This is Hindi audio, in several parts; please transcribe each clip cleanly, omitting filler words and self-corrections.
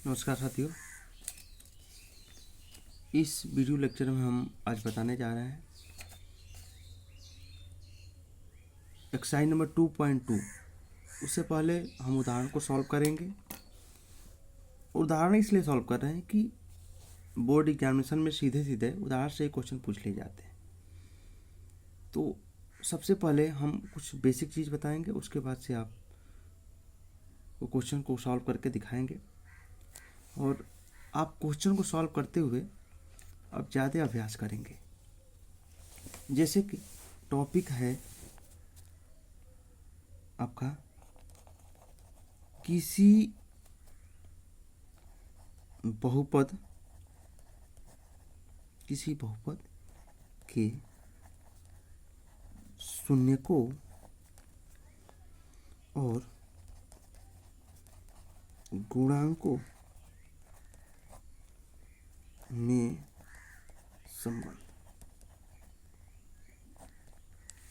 नमस्कार साथियों, इस वीडियो लेक्चर में हम आज बताने जा रहे हैं एक्सरसाइज नंबर 2.2। उससे पहले हम उदाहरण को सॉल्व करेंगे। उदाहरण इसलिए सॉल्व कर रहे हैं कि बोर्ड एग्जामिनेशन में सीधे सीधे उदाहरण से क्वेश्चन पूछ लिए जाते हैं। तो सबसे पहले हम कुछ बेसिक चीज़ बताएंगे, उसके बाद से आप वो क्वेश्चन को सॉल्व करके दिखाएंगे और आप क्वेश्चन को सॉल्व करते हुए अब ज़्यादा अभ्यास करेंगे। जैसे कि टॉपिक है आपका किसी बहुपद के शून्यकों और गुणांकों में संबंध।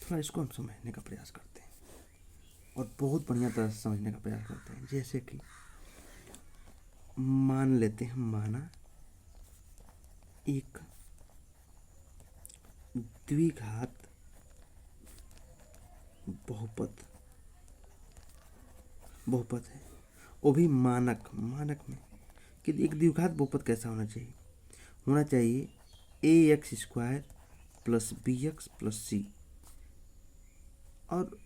थोड़ा इसको हम समझने का प्रयास करते हैं और बहुत बढ़िया तरह से समझने का प्रयास करते हैं। जैसे कि मान लेते हैं, माना एक द्विघात बहुपद है, वो भी मानक में कि एक द्विघात बहुपद कैसा होना चाहिए ax² plus bx plus c। और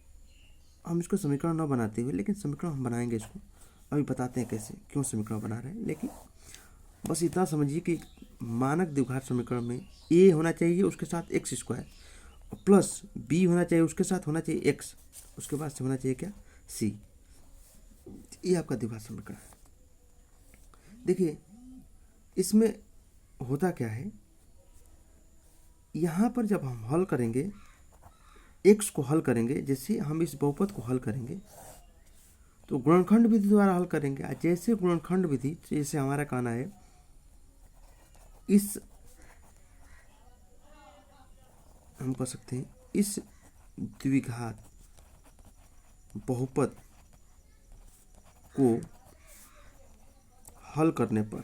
हम इसको समीकरण न बनाते हुए, लेकिन समीकरण हम बनाएंगे, इसको अभी बताते हैं कैसे, क्यों समीकरण बना रहे हैं। लेकिन बस इतना समझिए कि मानक द्विघात समीकरण में a होना चाहिए, उसके साथ x² प्लस b होना चाहिए, उसके साथ होना चाहिए x, उसके बाद से होना चाहिए क्या, c। ये आपका द्विघात समीकरण है। देखिए इसमें होता क्या है, यहाँ पर जब हम हल करेंगे, x को हल करेंगे, जैसे हम इस बहुपद को हल करेंगे तो गुणनखंड विधि द्वारा हल करेंगे। जैसे गुणनखंड विधि, जैसे हमारा कहना है इस, हम कह सकते हैं इस द्विघात बहुपद को हल करने पर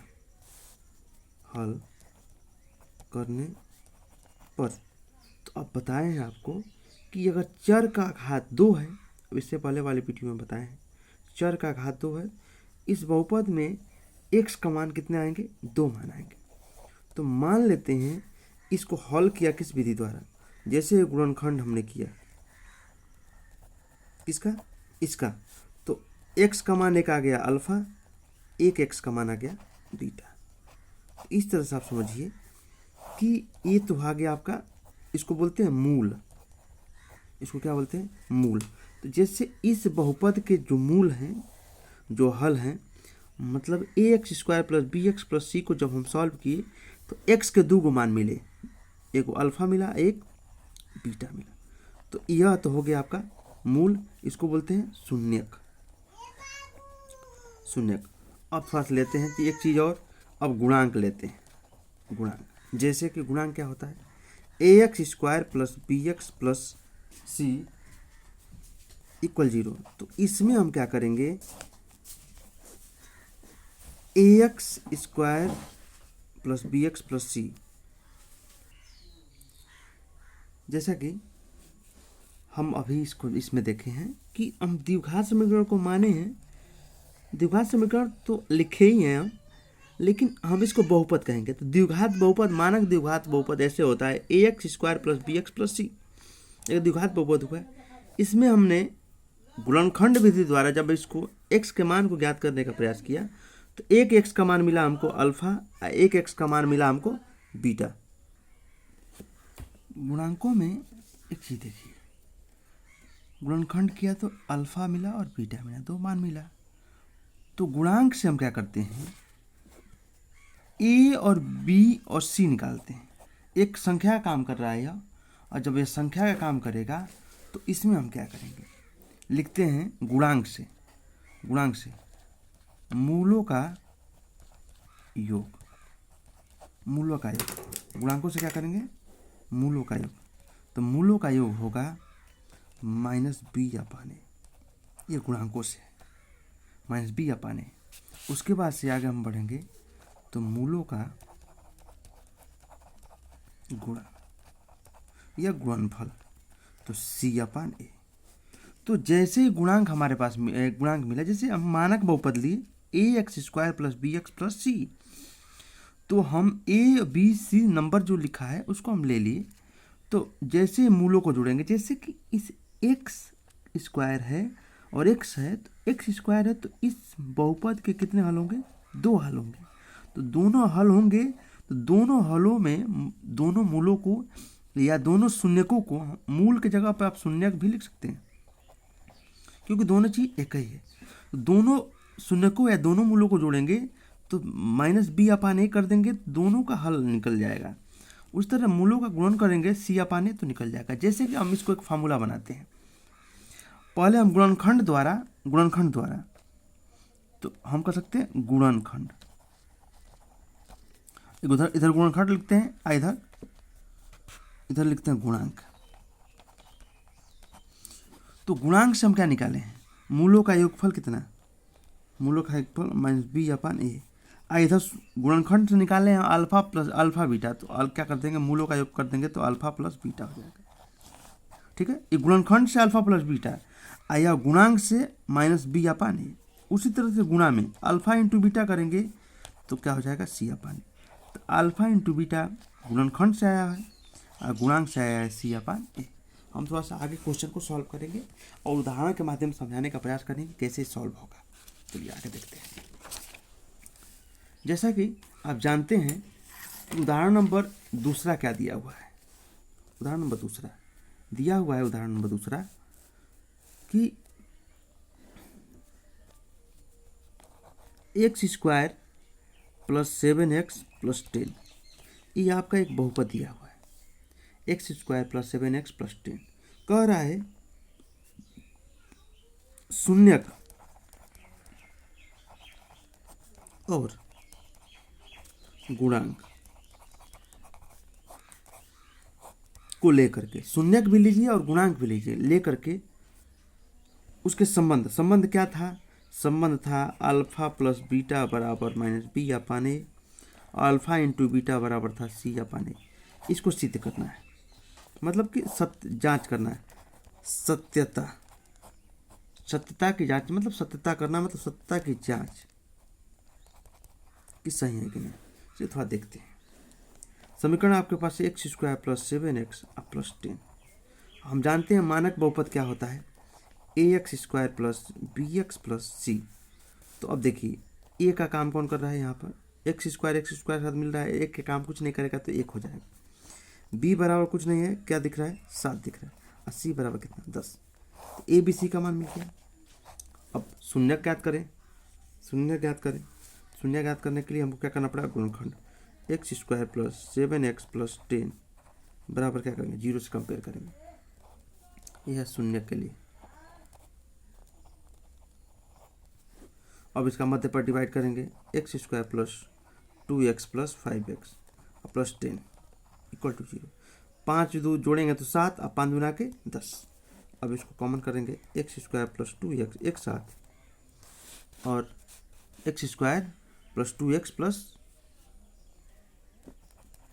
तो अब बताए हैं आपको कि अगर चर का घात 2 है, अब इससे पहले वाले वीडियो में बताए हैं चर का घात 2 है, इस बहुपद में x का मान कितने आएंगे, 2 मान आएंगे। तो मान लेते हैं इसको हल किया किस विधि द्वारा, जैसे गुणनखंड हमने किया किसका, इसका, तो x का मान एक आ गया अल्फा, एक x का मान आ गया बीटा। इस तरह से आप समझिए कि ये तो आ गया आपका, इसको बोलते हैं मूल, इसको क्या बोलते हैं, मूल। तो जैसे इस बहुपद के जो मूल हैं, जो हल हैं, मतलब ax² plus bx plus c को जब हम सॉल्व किए तो x के 2 मान मिले, एक अल्फा मिला, एक बीटा मिला। तो यह तो हो गया आपका मूल, इसको बोलते हैं शून्यक। अब थोड़ा सा लेते हैं कि एक चीज़ और, अब गुणांक लेते हैं। गुणांक, जैसे कि गुणांक क्या होता है, ax² plus bx plus c equal 0। तो इसमें हम क्या करेंगे, ax² plus bx plus c, जैसा कि हम अभी इसको इसमें देखे हैं कि हम द्विघात समीकरण को माने हैं। द्विघात समीकरण तो लिखे ही हैं हम, लेकिन हम इसको बहुपद कहेंगे। तो द्विघात बहुपद, मानक द्विघात बहुपद ऐसे होता है ax² plus bx plus c, एक द्विघात बहुपद हुआ है। इसमें हमने गुणनखंड विधि द्वारा जब इसको x के मान को ज्ञात करने का प्रयास किया तो एक x का मान मिला हमको अल्फा, एक x का मान मिला हमको बीटा। गुणांकों में एक चीज देखिए, गुणनखंड किया तो अल्फा मिला और बीटा मिला, 2 मान मिला। तो गुणांक से हम क्या करते हैं, a और b और c निकालते हैं। एक संख्या का काम कर रहा है यह, और जब यह संख्या का काम करेगा तो इसमें हम क्या करेंगे, लिखते हैं गुणांक से मूलों का योग, गुणांकों से क्या करेंगे, मूलों का योग। तो मूलों का योग होगा -b/a, ये गुणांकों से -b/a। उसके बाद से आगे हम बढ़ेंगे तो मूलों का गुणा या गुणनफल, तो C/A। तो जैसे ही गुणांक हमारे पास गुणांक मिला, जैसे हम मानक बहुपद लिए ax² + bx + c, तो हम a b c नंबर जो लिखा है उसको हम ले लिए। तो जैसे मूलों को जोड़ेंगे, जैसे कि इस x² है और x है, तो x² है, तो इस बहुपद के कितने हल होंगे? 2 हल होंगे। तो दोनों हल होंगे, तो दोनों हलों में दोनों मूलों को या दोनों शून्यकों को, मूल की जगह पर आप शून्यक भी लिख सकते हैं क्योंकि दोनों चीज एक ही है। तो दोनों शून्यकों या दोनों मूलों को जोड़ेंगे तो -b/a कर देंगे, दोनों का हल निकल जाएगा। उस तरह मूलों का गुणन करेंगे C/a तो निकल जाएगा। जैसे कि हम इसको एक फार्मूला बनाते हैं, पहले हम गुणनखंड द्वारा तो हम कर सकते हैं गुणनखंड, इधर गुणनखंड लिखते हैं, इधर लिखते हैं गुणांक। तो गुणांक से हम क्या निकाले हैं? मूलों का योगफल कितना? मूलों का योगफल -b/a। इधर गुणनखंड से निकाले हैं अल्फा प्लस अल्फा बीटा, तो क्या कर देंगे? मूलों का योग कर देंगे तो अल्फा प्लस बीटा हो जाएगा। ठीक है, ये गुणनखंड से अल्फा प्लस बीटा, या गुणांक से -b/a। उसी तरह से गुणा में अल्फा इंटू बीटा करेंगे तो क्या हो जाएगा? C/a। तो अल्फा इंटू बीटा गुणनखंड से आया है और गुणांक से आया है C/a। हम थोड़ा सा आगे क्वेश्चन को सॉल्व करेंगे और उदाहरण के माध्यम से समझाने का प्रयास करेंगे कैसे सॉल्व होगा। चलिए आगे देखते हैं। जैसा कि आप जानते हैं, उदाहरण नंबर दूसरा क्या दिया हुआ है? उदाहरण नंबर दूसरा दिया हुआ है, उदाहरण नंबर दूसरा कि x² + 7x + 10, ये आपका एक बहुपद दिया हुआ है। x² + 7x + 10 कह रहा है शून्यक और गुणांक को लेकर के, शून्यक भी लीजिए और गुणांक भी लीजिए, लेकर के उसके संबंध क्या था? संबंध था अल्फा प्लस बीटा बराबर -b/a, अल्फा इंटू बीटा बराबर था C/a। इसको सिद्ध करना है, मतलब कि जांच करना है, सत्यता की जांच, मतलब सत्यता करना, मतलब सत्यता की जांच कि सही है कि नहीं। चलिए थोड़ा देखते हैं। समीकरण आपके पास है x² + 7x + 10। हम जानते हैं मानक बहुपद क्या होता है? ax² + bx + c। तो अब देखिए a का काम कौन कर रहा है? यहाँ पर x² के साथ मिल रहा है, एक के काम कुछ नहीं करेगा तो 1 हो जाएगा। b बराबर कुछ नहीं है, क्या दिख रहा है? 7 दिख रहा है। और c बराबर कितना? 10। तो a b c का मान मिल गया। अब शून्य ज्ञात करें। शून्य ज्ञात करने के लिए हमको क्या करना पड़ेगा? गुणनखंड। x² + 7x + 10 बराबर क्या करेंगे? 0 से कंपेयर करेंगे, यह शून्य के लिए। अब इसका मध्य पर डिवाइड करेंगे, x² + 2x + 5x + 10 = 0। 5 2 जोड़ेंगे तो 7, अब 5 दूना के 10। अब इसको कॉमन करेंगे, x² + 2x एक साथ और x² + 2x +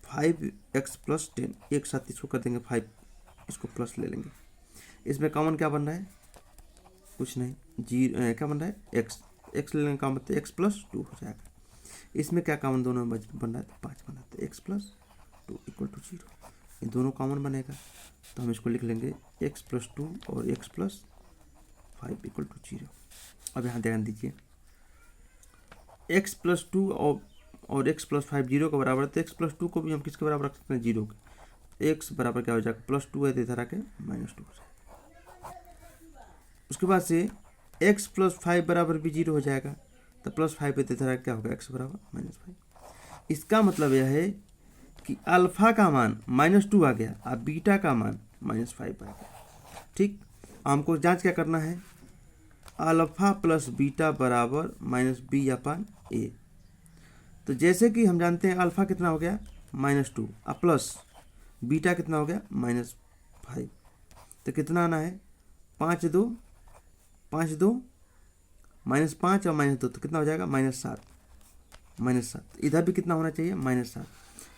5x + 10 एक साथ, इसको कर देंगे 5, इसको प्लस ले लेंगे। इसमें कॉमन क्या बन रहा है? कुछ नहीं, 0 क्या बन रहा है? x लेने का मतलब x + 2 हो जाएगा। इसमें क्या कॉमन दोनों में बन रहा है? तो 5 बन रहा है, तो x + 2 = 0। ये दोनों कॉमन बनेगा तो हम इसको लिख लेंगे x + 2 और x + 5 = 0। अब यहाँ ध्यान दीजिए, x + 2 और x + 5 0 के बराबर है, तो x + 2 को भी हम किसके बराबर रख सकते हैं? 0 के। x बराबर क्या हो जाएगा? +2 है तो इधर आके -2 हो जाएगा। उसके बाद से x + 5 बराबर भी 0 हो जाएगा, तो +5 है तो इधर आके क्या होगा? x बराबर -5। इसका मतलब यह है कि अल्फा का मान -2 आ गया और बीटा का मान -5 आ गया। ठीक, हमको जांच क्या करना है? अल्फा प्लस बीटा बराबर -b/a। तो जैसे कि हम जानते हैं अल्फा कितना हो गया? -2 और प्लस बीटा कितना हो गया? -5। तो कितना आना है? 5 2 -5 और -2 तो कितना हो जाएगा -7। -7 इधर भी कितना होना चाहिए -7।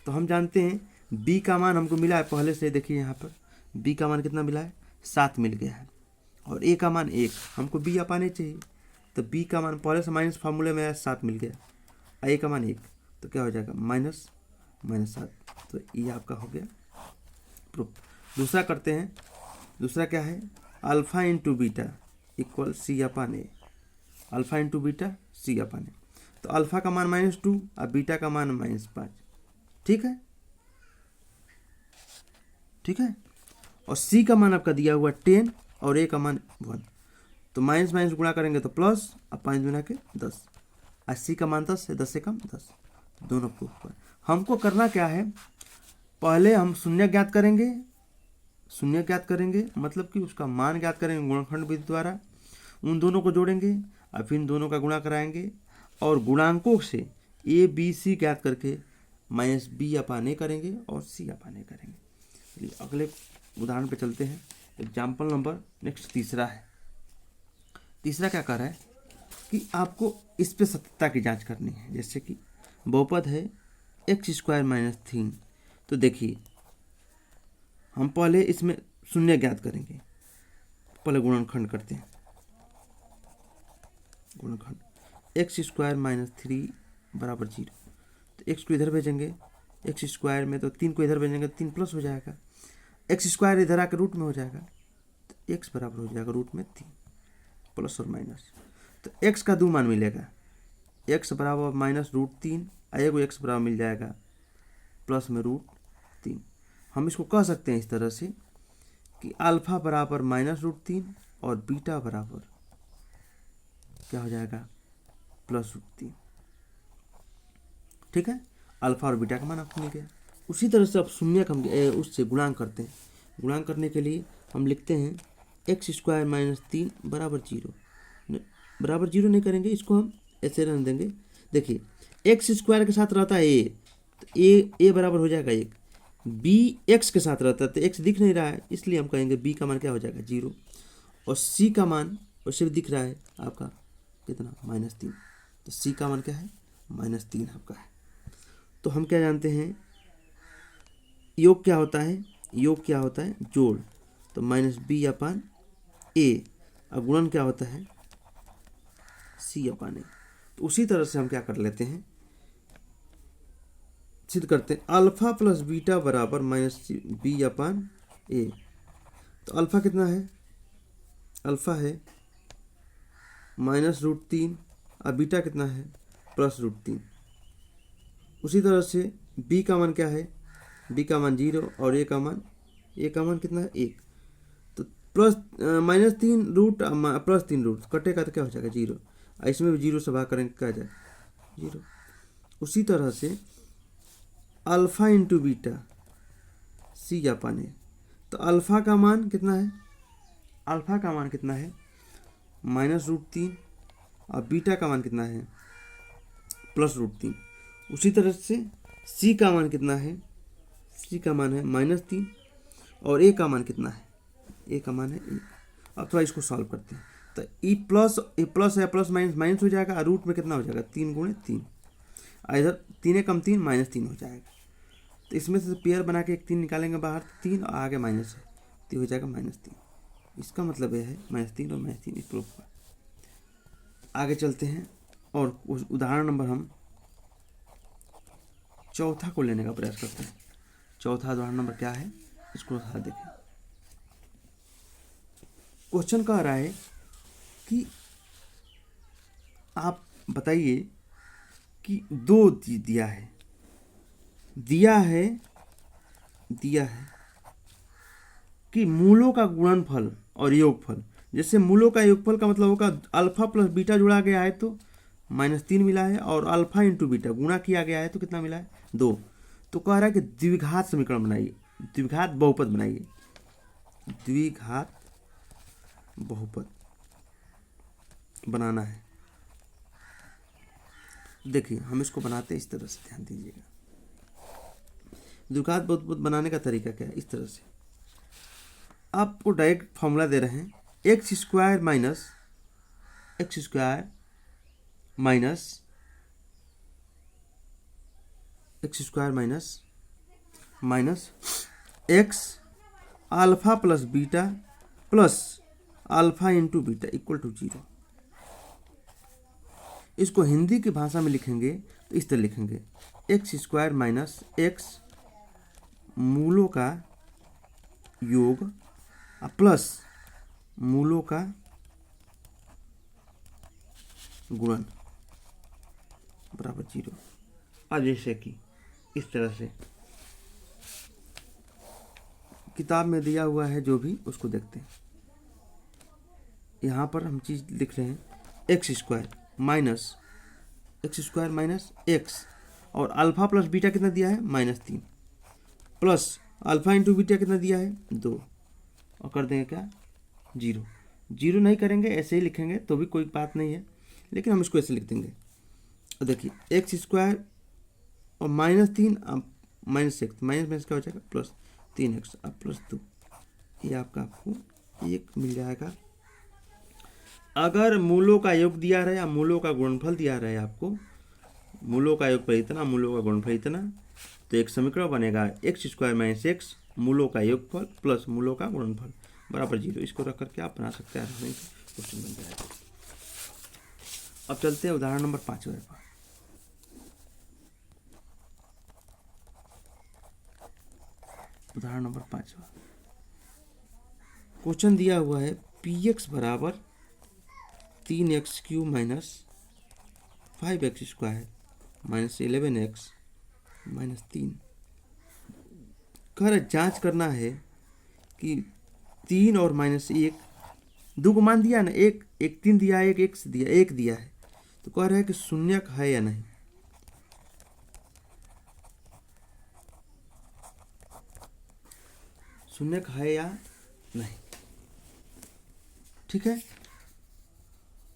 तो हम जानते हैं b का मान हमको मिला है पहले से, देखिए यहाँ पर b का मान कितना मिला है 7 मिल गया है और a का मान 1, हमको b आ पाने चाहिए। तो b का मान पहले से माइनस फार्मूले में 7 मिल गया, a का मान 1, तो क्या हो जाएगा -7। तो ये आपका हो गया प्रूफ। दूसरा करते हैं, दूसरा क्या है alpha into beta equal C/A, alpha into beta C/A। तो अल्फा का मान -2 और बीटा का मान -5, ठीक है, ठीक है। और C का मान आपका दिया हुआ 10 और A का मान 1, तो माइनस माइनस गुणा करेंगे तो प्लस, अब 5 गुना के 10, और C का मान 10 है, 10 से कम 10, दोनों प्रूफ पर। हमको करना क्या है, पहले हम शून्य ज्ञात करेंगे, शून्य ज्ञात करेंगे मतलब कि उसका मान ज्ञात करेंगे गुणनखंड विधि द्वारा, उन दोनों को जोड़ेंगे और फिर इन दोनों का गुणा कराएंगे और गुणांकों से A B C ज्ञात करके -B/A करेंगे और C/A करेंगे। चलिए अगले उदाहरण पे चलते हैं। एग्जाम्पल नंबर नेक्स्ट तीसरा है। तीसरा क्या कर रहा है कि आपको इस पे सत्यता की जांच करनी है। जैसे कि बहुपद है x² - 3, तो देखिए हम पहले इसमें शून्य ज्ञात करेंगे, पहले गुणनखंड करते हैं। गुणनखंड x² - 3 = 0, तो x को इधर भेजेंगे, x² में तो 3 को इधर भेजेंगे, 3 प्लस हो जाएगा, x² इधर आकर रूट में हो जाएगा, तो x बराबर हो जाएगा रूट में 3 प्लस और माइनस। तो x का 2 मान मिलेगा, x बराबर -√3 और एगो x बराबर मिल जाएगा प्लस में √3। हम इसको कह सकते हैं इस तरह से कि अल्फा बराबर -√3 और बीटा बराबर क्या हो जाएगा +√3, ठीक है। अल्फा और बीटा का मान आपको मिल गया। उसी तरह से अब शून्य का हम उससे गुणांक करते हैं। गुणांक करने के लिए हम लिखते हैं x² - 3 बराबर 0, बराबर 0 नहीं करेंगे, इसको हम ऐसे रहने देंगे। देखिए x² के साथ रहता है a, तो a बराबर हो जाएगा 1, b x के साथ रहता है तो x दिख नहीं रहा है, इसलिए हम कहेंगे b का मान क्या हो जाएगा 0, और c का मान वैसे भी दिख रहा है आपका कितना -3, तो c का मान क्या है -3 आपका है। तो हम क्या जानते हैं योग क्या होता है, योग क्या होता है जोड़, तो -b/a, और गुणन क्या होता है C/A। तो उसी तरह से हम क्या कर लेते हैं, सिद्ध करते हैं अल्फा प्लस बीटा बराबर -b/a। तो अल्फा कितना है, अल्फा है -√3 और बीटा कितना है +√3। उसी तरह से b का मान क्या है, b का मान 0 और a का मान कितना है 1, तो -3 रूट +3 रूट कटेगा तो क्या हो जाएगा 0, इसमें भी 0 से भाग करेंगे क्या जाएगा 0। उसी तरह से अल्फा इंटू बीटा C/A, तो अल्फा का मान कितना है, अल्फा का मान कितना है -√3 और बीटा का मान कितना है +√3। उसी तरह से C का मान कितना है, C का मान है -3 और A का मान कितना है, A का मान है 1। अब थोड़ा इसको सॉल्व करते हैं, तो e प्लस है प्लस माइनस हो जाएगा, रूट में कितना हो जाएगा 3 × 3, इधर 3 कम 3 -3 हो जाएगा। तो इसमें से पेयर बना के एक 3 निकालेंगे बाहर, 3 और आगे माइनस है तो हो जाएगा -3। इसका मतलब यह है -3 और -3 इस प्रूफ का। आगे चलते हैं और उस उदाहरण नंबर हम चौथा को लेने का प्रयास करते हैं। चौथा उदाहरण नंबर क्या है, इसको थोड़ा देखें। क्वेश्चन कह रहा है कि आप बताइए कि 2 दिया है कि मूलों का गुणनफल और योगफल, जैसे मूलों का योगफल का मतलब होगा अल्फा प्लस बीटा जोड़ा गया है तो -3 मिला है, और अल्फा इंटू बीटा गुणा किया गया है तो कितना मिला है 2। तो कह रहा है कि द्विघात समीकरण बनाइए, द्विघात बहुपद बनाइए, द्विघात बहुपद बनाना है। देखिए हम इसको बनाते हैं इस तरह से, ध्यान दीजिएगा। द्विघात बहुपद बनाने का तरीका क्या है, इस तरह से आपको डायरेक्ट फॉर्मूला दे रहे हैं x² - 3 minus x square minus x alpha plus beta plus alpha into beta equal to 0। इसको हिंदी की भाषा में लिखेंगे तो इस तरह लिखेंगे, एक्स स्क्वायर माइनस एक्स मूलों का योग प्लस मूलों का गुणन बराबर 0। अब जैसे कि इस तरह से किताब में दिया हुआ है जो भी उसको देखते हैं। यहाँ पर हम चीज़ लिख रहे हैं, एक्स स्क्वायर माइनस एक्स और अल्फा प्लस बीटा कितना दिया है -3 प्लस अल्फा इंटू बीटा कितना दिया है 2 और कर देंगे क्या 0 नहीं करेंगे, ऐसे ही लिखेंगे तो भी कोई बात नहीं है, लेकिन हम इसको ऐसे लिख देंगे। और देखिए एक्स स्क्वायर और -3 माइनस एक्स माइनस क्या हो जाएगा +3x अब +2, ये आपको 1 मिल जाएगा। अगर मूलों का योग दिया रहे या मूलों का गुणनफल दिया रहे आपको, मूलों का योग पर इतना मूलों का गुणनफल इतना, तो एक समीकरण बनेगा एक्स स्क्वायर माइनस एक्स मूलों का योगफल प्लस मूलों का गुणनफल बराबर 0। इसको रख करके आप बना सकते हैं, क्वेश्चन बन जाएगा। अब चलते हैं उदाहरण नंबर 5 पर। उदाहरण नंबर 5 क्वेश्चन दिया हुआ है px बराबर 3x³ minus 5x square minus 11x minus 3। कर जांच करना है कि 3 और -1 दो को मान दिया ना, एक 3 दिया है, एक दिया है, तो कह रहा है कि शून्यक है या नहीं। शून्यक है या नहीं, ठीक है।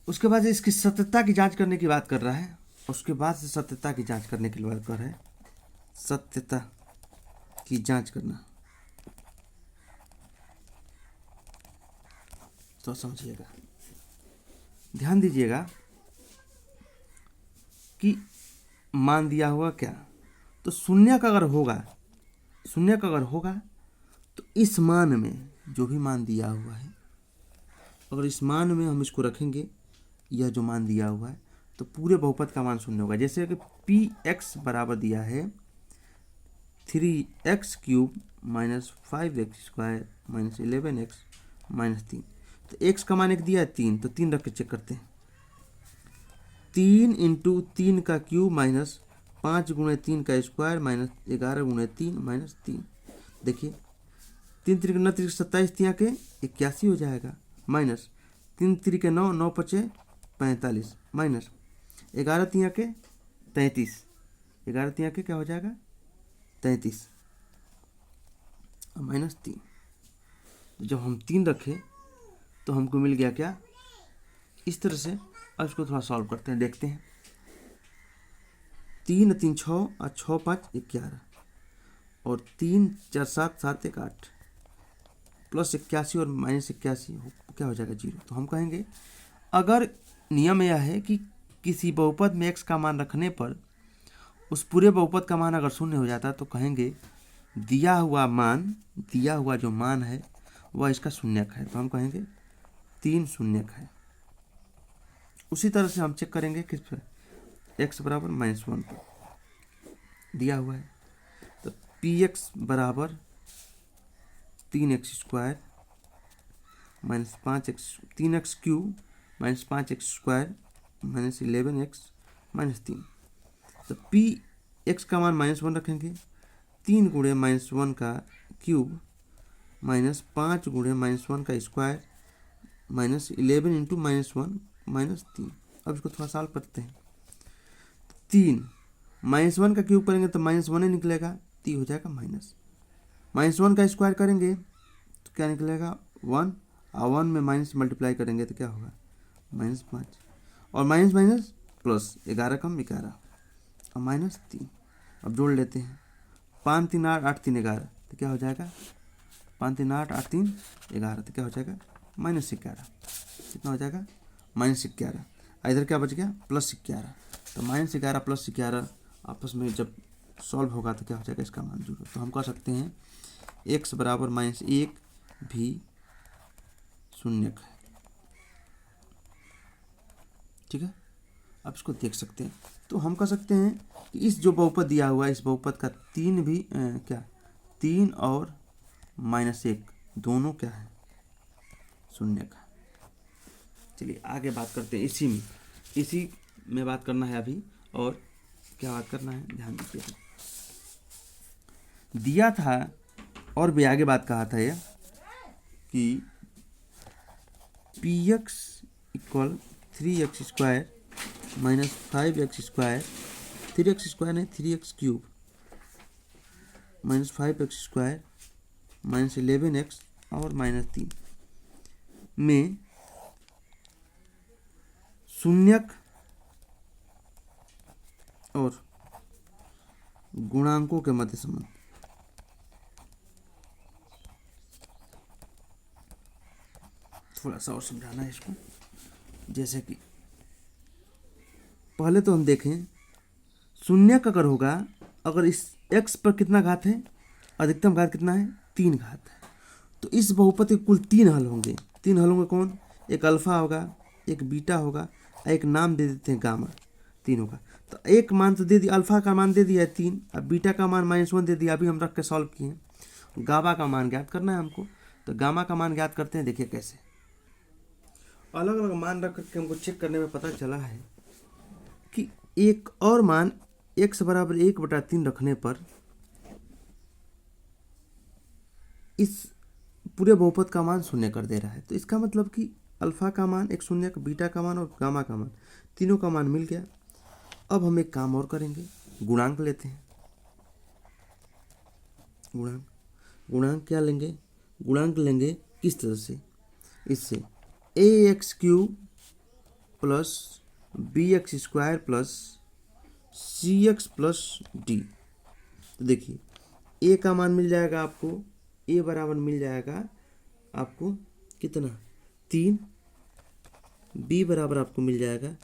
उसके बाद इसकी सत्यता की जांच करने की बात कर रहा है, उसके बाद से सत्यता की जांच करने की बात कर रहा है, सत्यता की जांच करना। तो समझिएगा, ध्यान दीजिएगा कि मान दिया हुआ क्या, तो शून्यक अगर होगा तो इस मान में जो भी मान दिया हुआ है, अगर इस मान में हम इसको रखेंगे, यह जो मान दिया हुआ है, तो पूरे बहुपद का मान शून्य होगा। जैसे कि px बराबर दिया है 3x³ minus 5x square minus 11x minus 3, तो x का मान 1 दिया है 3, तो 3 रख के चेक करते हैं। 3 इंटू 3 का क्यूब माइनस 5 गुणे 3 का स्क्वायर माइनस 11 गुणे 3 माइनस 3। देखिए 3 3 9 3 27 3 के 81 हो जाएगा, माइनस 3 3 के 9 9 5 45 माइनस 11 3 के 33, 11 3 के क्या हो जाएगा 33 माइनस 3। जब हम 3 रखे तो हमको मिल गया क्या, इस तरह से। अब इसको थोड़ा सॉल्व करते हैं, देखते हैं। 3 3 6 और 6 5 11 और 3 4 7 7 1 8 प्लस 81 और माइनस 81 क्या हो जाएगा 0। तो हम कहेंगे, अगर नियम यह है कि किसी बहुपद में x का मान रखने पर उस पूरे बहुपद का मान अगर शून्य हो जाता है, तो कहेंगे दिया हुआ जो मान है वह इसका शून्यक है, तो हम कहेंगे 3 शून्यक है। उसी तरह से हम चेक करेंगे किस पर, x बराबर -1 पर दिया हुआ है, तो px बराबर 3x square minus 5x 3x³ minus 5x square minus 11x minus 3। तो px का मान -1 रखेंगे, 3 गुणे -1 का क्यूब माइनस 5 गुणे -1 का स्क्वायर माइनस 11 इंटू -1 माइनस 3। अब इसको थोड़ा सॉल्व करते हैं। 3 -1 का क्यूब करेंगे तो -1 ही निकलेगा, तो हो जाएगा -1 का स्क्वायर करेंगे तो क्या निकलेगा 1, और 1 में माइनस मल्टीप्लाई करेंगे तो क्या होगा -5 और माइनस माइनस प्लस 11 कम 11 और -3। अब जोड़ लेते हैं, 5 3 8 8 3 11, तो क्या हो जाएगा 5 3 8 8 3 11, तो क्या हो जाएगा -11। कितना हो जाएगा -11। इधर क्या बच गया +11। तो -11 +11 आपस में जब सॉल्व होगा तो क्या हो जाएगा, इसका मान 0। तो हम कह सकते हैं x बराबर -1 भी शून्यक है। ठीक है, अब इसको देख सकते हैं। तो हम कह सकते हैं कि इस जो बहुपद दिया हुआ है, इस बहुपद का 3 भी क्या 3 और -1 दोनों क्या है, शून्यक है। चलिए आगे बात करते हैं, इसी में बात करना है अभी। और क्या बात करना है, ध्यान दीजिए। दिया था और भी आगे बात कहा था यह कि px equal 3x² minus 5x², 3x² नहीं 3x³ minus 5x² minus 11x और -3 में शून्यक और गुणांकों के मध्य संबंध। थोड़ा सा और समझाना है इसको। जैसे कि पहले तो हम देखें, शून्यक अगर होगा, अगर इस x पर कितना घात है, अधिकतम घात कितना है, 3 घात है। तो इस बहुपद के कुल 3 हल होंगे। 3 हल होंगे कौन, एक अल्फा होगा, एक बीटा होगा, एक नाम दे देते हैं गामा, 3 होगा। तो एक मान तो दे दिया, अल्फा का मान दे दिया है 3, अब बीटा का मान -1 दे दिया, अभी हम रख के सॉल्व किए। गामा का मान ज्ञात करना है हमको। तो गामा का मान ज्ञात करते हैं, देखिए कैसे। अलग अलग मान रख करके हमको चेक करने में पता चला है कि एक और मान x बराबर 1/3 रखने पर इस पूरे बहुपद का मान शून्य कर दे रहा है। तो इसका मतलब कि अल्फा का मान एक शून्य, बीटा का मान और गामा का मान, तीनों का मान मिल गया। अब हम एक काम और करेंगे, गुणांक लेते हैं। गुणांक क्या लेंगे, गुणांक लेंगे किस तरह से, इससे ax³ plus bx² plus cx plus d। तो देखिए a का मान मिल जाएगा आपको, a बराबर मिल जाएगा आपको कितना, 3, b बराबर आपको मिल जाएगा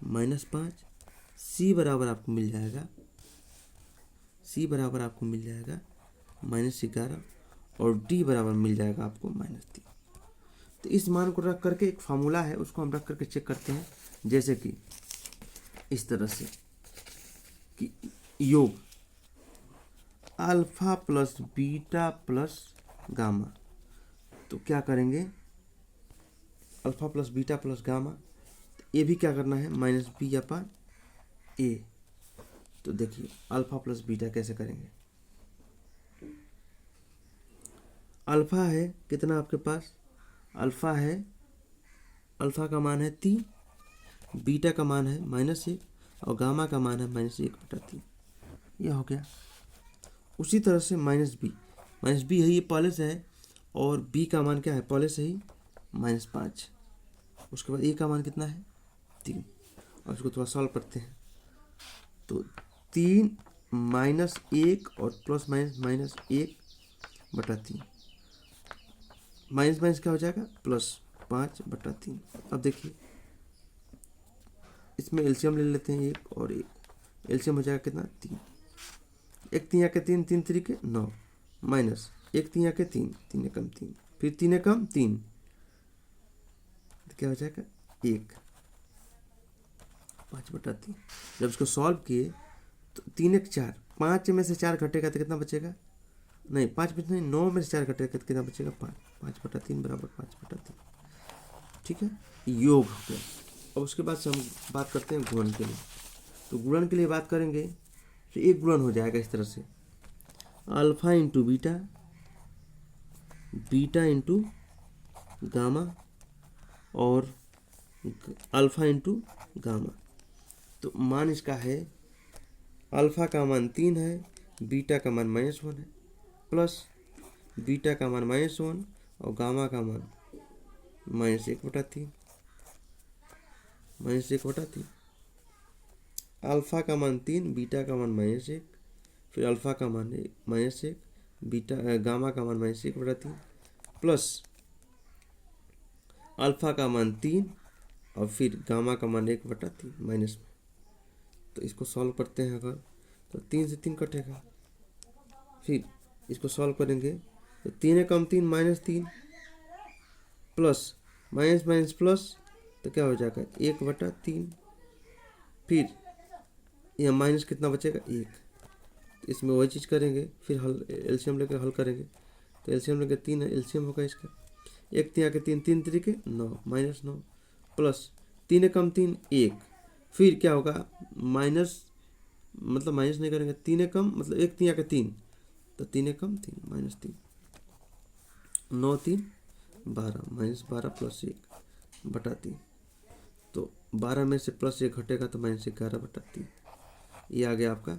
-5, c बराबर आपको मिल जाएगा -11 और d बराबर मिल जाएगा आपको -3। तो इस मान को रख करके एक फार्मूला है, उसको हम रख करके चेक करते हैं। जैसे कि इस तरह से कि योग alpha plus beta plus gamma. तो क्या करेंगे, alpha plus beta plus gamma, तो ये भी क्या करना है -b/a। तो देखिए अल्फा प्लस बीटा कैसे करेंगे। अल्फा है कितना आपके पास, अल्फा है, अल्फा का मान है 3, बीटा का मान है -1 और गामा का मान है -1/3। यह हो गया। उसी तरह से -b है, ये पहले से है, और b का मान क्या है, पहले से ही -5। उसके बाद a का मान कितना है 3, और इसको थोड़ा सॉल्व करते हैं। तो 3 -1 और प्लस -1/3, माइनस क्या हो जाएगा, +5/3। अब देखिए इसमें एलसीएम ले लेते हैं, 1 और 1, एलसीएम हो जाएगा कितना, 3। 1 3 के 3, 3 3 के 9, माइनस 1 3 के 3, 3 एकम 3, फिर 3 एकम 3, तो क्या हो जाएगा 1, 5/3। जब इसको सॉल्व किए तो 3 1 4, 5 में से 4 घटेगा तो कितना बचेगा, नहीं 5 में नहीं 9 में से 4 घटेगा तो कितना बचेगा, 5/3 बराबर 5/3। ठीक है, योग हो गया। अब उसके बाद से हम बात करते हैं गुणन के लिए। तो गुणन के लिए बात करेंगे तो एक गुणन हो जाएगा इस तरह से, alpha into beta, beta into gamma और अल्फा इंटू गामा। तो मान इसका है, अल्फा का मान 3 है, बीटा का मान -1 है, प्लस बीटा का मान -1 और गामा का मान -1/3, -1/3। अल्फा का मान 3, बीटा का मान -1, फिर अल्फा का मान -1, बीटा गामा का मान -1/3, प्लस अल्फा का मान 3 और फिर गामा का मान 1/3 माइनस में। तो इसको सॉल्व करते हैं अगर, तो 3 से 3 कटेगा। फिर इसको सॉल्व करेंगे तो 3 कम 3 -3 प्लस माइनस माइनस प्लस, तो क्या हो जाएगा 1/3। फिर यह माइनस कितना बचेगा 1। इसमें वही चीज़ करेंगे, फिर हल एलसीएम लेकर हल करेंगे। तो एलसीएम लेकर 3 है, एलसीएम होगा इसका 1 3 के 3 3 3 9 -9 प्लस 3 कम 3 1। फिर क्या होगा माइनस, मतलब माइनस नहीं करेंगे, 3 कम मतलब 1 3 के 3, तो 3 कम 3 -3 9 3 12 -12 प्लस 1/3। तो 12 में से प्लस 1 घटेगा तो -11/3। ये आ गया आपका।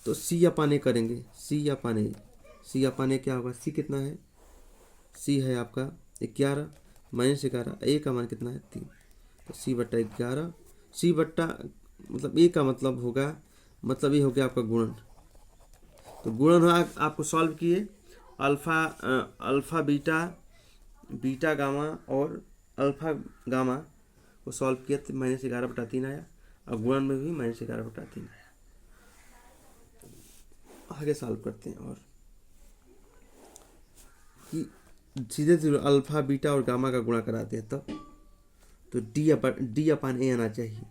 तो सी अपान ए करेंगे, सी अपान ए क्या होगा, सी कितना है, सी है आपका 11 -11, ए का मान कितना है 3, तो c/11। सी बट्टा मतलब ए का मतलब होगा, मतलब ये हो गया आपका गुणन। तो गुणन आपको सॉल्व किए, अल्फा बीटा गामा और अल्फा गामा को सॉल्व किया तो -11/3 आया, और गुणन में भी -11/3 आया। आगे सॉल्व करते हैं, और कि सीधे सीधे अल्फा बीटा और गामा का गुणा कराते हैं तब, तो डी अपान ए आना चाहिए।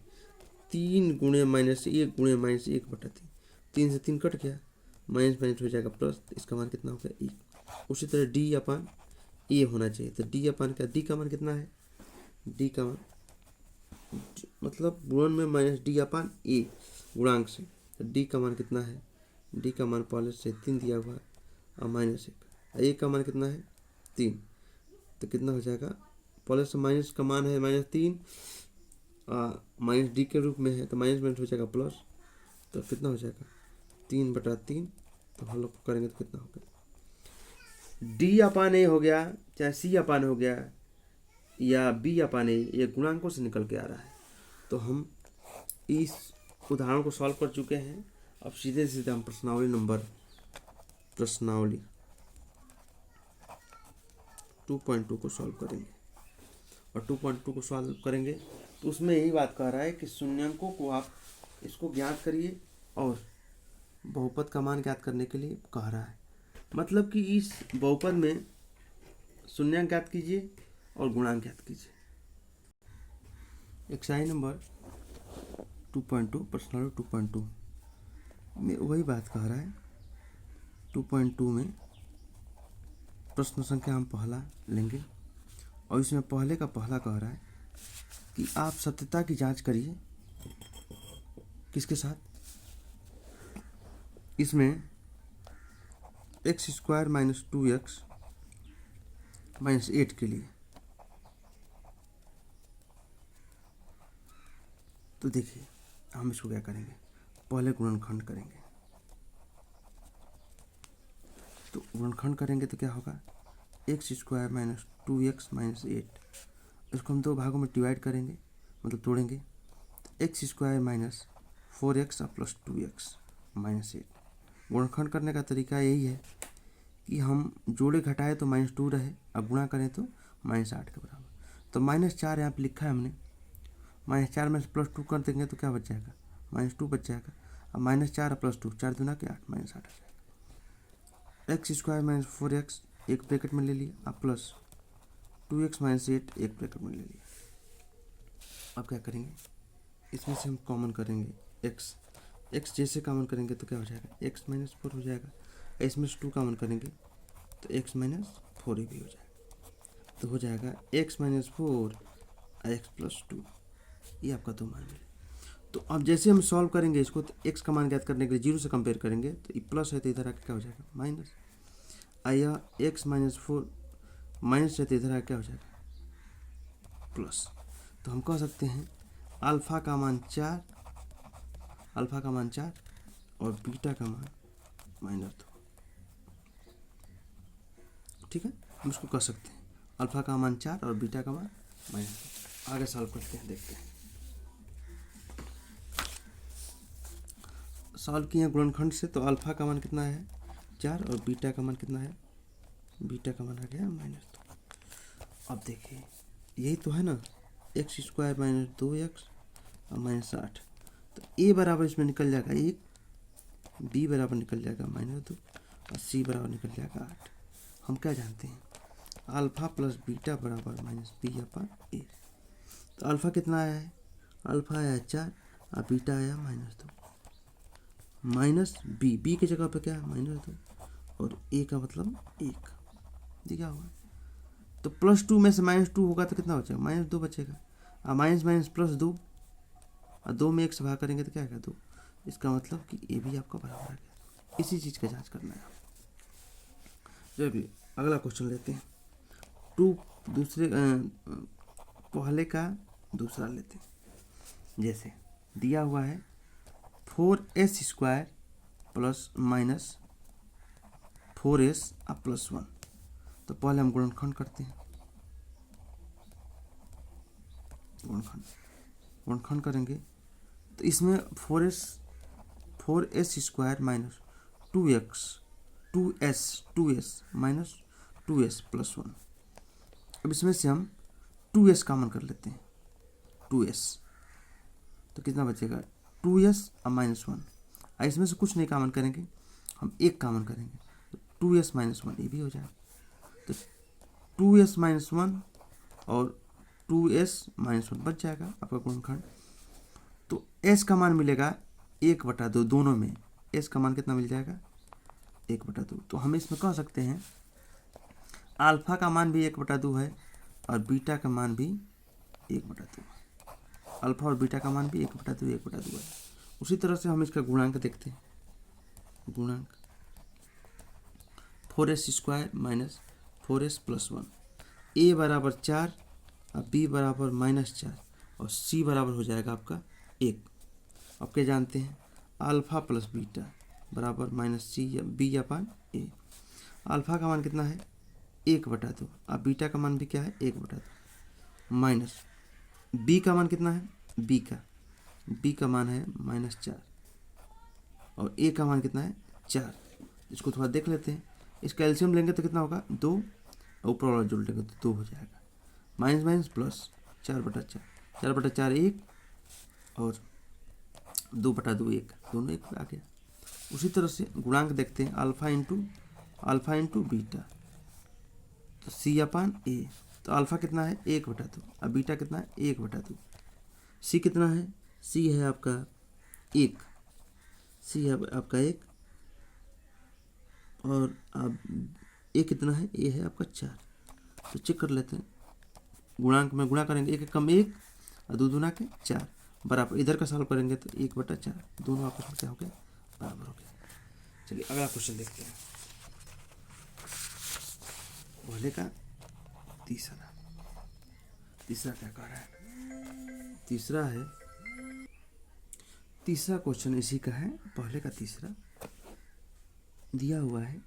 3 गुणे -1 गुणे -1/3, 3 से 3 कट गया, माइनस माइनस हो जाएगा प्लस, इसका मान कितना होगा 1। उसी तरह डी अपान ए होना चाहिए, तो डी अपान क्या, डी का मान कितना है, डी का मान मतलब गुणन में माइनस डी अपान ए गुणांक से, तो डी का मान कितना है, डी का मान पहले से 3 दिया हुआ है और -1, ए का मान कितना है 3, तो कितना हो जाएगा, पहले से माइनस का मान है -3 माइनस डी के रूप में है, तो माइनस माइनस हो जाएगा प्लस, तो कितना हो जाएगा 3/3। तो हम लोग करेंगे तो कितना होगा, डी अपान ए हो गया, चाहे सी अपान हो गया या बी अपान ए, ये गुणांकों से निकल के आ रहा है। तो हम इस उदाहरण को सॉल्व कर चुके हैं। अब सीधे सीधे हम प्रश्नावली 2.2 को सॉल्व करेंगे, और 2.2 को सॉल्व करेंगे तो उसमें यही बात कह रहा है कि शून्यंकों को आप इसको ज्ञात करिए और बहुपद का मान ज्ञात करने के लिए कह रहा है। मतलब कि इस बहुपद में शून्यंक ज्ञात कीजिए और गुणांक ज्ञात कीजिए। एक्सरसाइज नंबर 2.2 प्रश्नावली 2.2 में वही बात कह रहा है। 2.2 में प्रश्न संख्या हम पहला लेंगे, और इसमें पहले का पहला कह रहा है कि आप सत्यता की जांच करिए। किसके साथ, इसमें x² - 2x - 8 के लिए। तो देखिए हम इसको क्या करेंगे, पहले गुणनखंड करेंगे। तो गुणनखंड करेंगे तो क्या होगा, x² - 2x - 8, इसको हम 2 भागों में डिवाइड करेंगे, मतलब तोड़ेंगे। x² - 4x + 2x - 8। गुणनखंड करने का तरीका यही है कि हम जोड़े घटाए तो -2 रहे, अब गुणा करें तो -8 के बराबर। तो -4 यहाँ पे लिखा है हमने, -4 में से +2 कर देंगे तो क्या बच जाएगा, -2 बच जाएगा। अब -4 + 2 4 दूना के 8 -8 आ जाएगा। x² - 4x एक ब्रैकेट में ले लिया, अब प्लस 2x - 8 एक ब्रैकेट में ले लिया। अब क्या करेंगे, इसमें से हम कॉमन करेंगे x जैसे कॉमन करेंगे तो क्या हो जाएगा, x - 4 हो जाएगा। इसमें से 2 कॉमन करेंगे तो x - 4 भी हो जाएगा। तो हो जाएगा x - 4 x + 2, ये आपका 2 मान मिले। तो अब जैसे हम सॉल्व करेंगे इसको, तो x का मान ज्ञात करने के लिए 0 से कंपेयर करेंगे, तो ये प्लस है तो इधर आके क्या हो जाएगा माइनस। आया x - 4 माइनस है तो इधर आके क्या हो जाएगा प्लस। तो हम कह सकते हैं अल्फा का मान 4 और बीटा का मान -2। ठीक है, हम इसको कह सकते हैं अल्फा का मान 4 और बीटा का मान -2। आगे सॉल्व करते हैं, देखते हैं। सॉल्व किए गुणनखंड से, तो अल्फा का मान कितना है 4 और बीटा का मान कितना है, बीटा का मान आ गया -2। अब देखिए यही तो है ना, एक्स स्क्वायर माइनस 2x और माइनस 8। तो ए बराबर इसमें निकल जाएगा 1, बी बराबर निकल जाएगा -2 और सी बराबर निकल जाएगा 8। हम क्या जानते हैं, अल्फ़ा प्लस बीटा बराबर -b/a। तो अल्फ़ा कितना आया है, अल्फ़ा आया 4 और बीटा आया -2, माइनस बी की जगह पे क्या है -2 और ए का मतलब 1। दिखा होगा। तो +2 में से -2 होगा तो कितना बचेगा, -2 बचेगा और माइनस माइनस +2 और 2 में 1 से भाग करेंगे तो क्या आएगा 2। इसका मतलब कि ए भी आपका बराबर आ गया। इसी चीज़ का जांच करना है। चलिए अगला क्वेश्चन लेते हैं। पहले का दूसरा लेते हैं। जैसे दिया हुआ है 4s² प्लस माइनस 4s और +1। तो पहले हम गुणनखंड करते हैं। गुणनखंड करेंगे तो इसमें 4s² minus 2s minus 2s +1। अब इसमें से हम 2s कॉमन कर लेते हैं, 2s। तो कितना बचेगा 2s और -1। और इसमें से कुछ नहीं कॉमन करेंगे, हम 1 कॉमन करेंगे तो 2s -1 ये भी हो जाएगा। तो 2s -1 और 2s -1 बच जाएगा आपका गुणनखंड। तो s का मान मिलेगा 1/2 दोनों में। s का मान कितना मिल जाएगा 1/2। तो हम इसमें कह सकते हैं अल्फ़ा का मान भी 1/2 है और बीटा का मान भी 1/2। अल्फ़ा और बीटा का मान भी 1/2 है। उसी तरह से हम इसका गुणांक देखते हैं। गुणांक 4s² माइनस 4s +1। a बराबर 4 और b बराबर -4 और c बराबर हो जाएगा आपका 1। अब क्या जानते हैं, अल्फ़ा प्लस बीटा बराबर -b/a। अल्फ़ा का मान कितना है 1/2 और बीटा का मान भी क्या है 1/2 माइनस b का मान कितना है, b का मान है -4 और a का मान कितना है 4। इसको थोड़ा देख लेते हैं। इसका एलसीएम लेंगे तो कितना होगा 2 और ऊपर वाला जोड़ लेंगे तो 2 हो जाएगा। माइनस माइनस प्लस 4/4, 4/4 1 और 2/2 1, दोनों 1 आ गया। उसी तरह से गुणांक देखते हैं, अल्फ़ा इंटू बीटा तो c/a। तो अल्फ़ा कितना है 1/2 और बीटा कितना है 1/2। c कितना है, c है आपका 1, c है आपका 1 और अब a कितना है, a है आपका 4। तो चेक कर लेते हैं। गुणांक में गुणा करेंगे 1 कम 1 और 2 दूना के 4 बराबर। इधर का सॉल्व करेंगे तो 1/4, दोनों आपस में क्या हो गया बराबर हो गया। चलिए अगला क्वेश्चन देखते हैं। पहले का तीसरा क्या कह रहा है, तीसरा क्वेश्चन इसी का है। पहले का तीसरा दिया हुआ है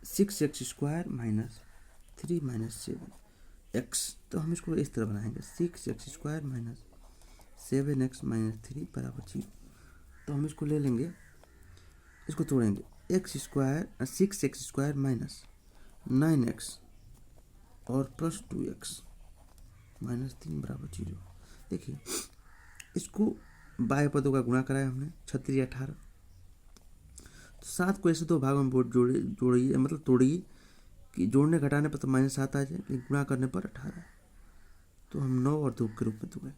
6x² माइनस 3 माइनस 7x। तो हम इसको इस तरह बनाएंगे 6x² माइनस 7x माइनस 3 बराबर 0। तो हम इसको ले लेंगे, इसको तोड़ेंगे, 6x² माइनस 9x और प्लस 2x माइनस 3 बराबर 0। देखिए इसको बाह्य पदों का गुणा कराया हमने 36 18। तो 7 को ऐसे 2 भागों में जोड़िए मतलब तोड़िए कि जोड़ने घटाने पर तो -7 आ जाए, लेकिन गुणा करने पर 18। तो हम 9 और 2 के रूप में तोड़े